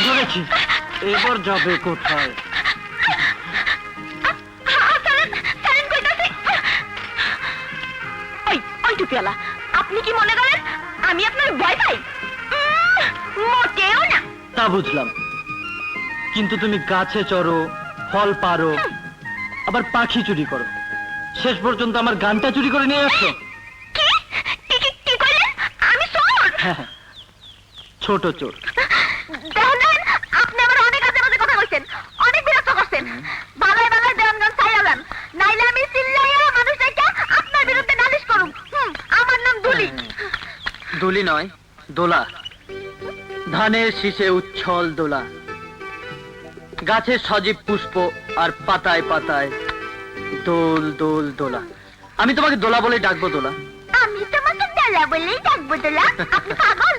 ধরেছি, এবার যাবে কোথায়? টুপিওয়ালা, আপনি কি মনে করেন আমি আপনার ভয় পাই? মোটেও না। তা বুঝলাম, কিন্তু তুমি গাছে চড়ো, ফল পারো, আবার পাখি চুরি করো, শেষ পর্যন্ত আমার গানটা চুরি করে নিয়ে আসছো। কি কইলেন? আমি চোর? হ্যাঁ, ছোট চোর। দেখেন, আপনি আমার অনেক আজে বাজে কথা কইছেন, অনেক বিরক্ত করছেন। বালায় বালায় দেওয়ানগঞ্জ ছাইয়া যান, নাইলে আমি চিল্লাইয়া মানুষটাকে আপনার বিরুদ্ধে নালিশ করুম। আমার নাম দুলি। দুলি নয়, দোলা। ধানের শীষে উচ্ছল দোলা, গাছে সজীব পুষ্প আর পাতায় পাতায় দোল দোল দোলা। আমি তোমাকে দোলা বলে ডাকবো দোলা। আমি তোমাকে দোলা বলেই ডাকবো দোলা। আপনি পাগল?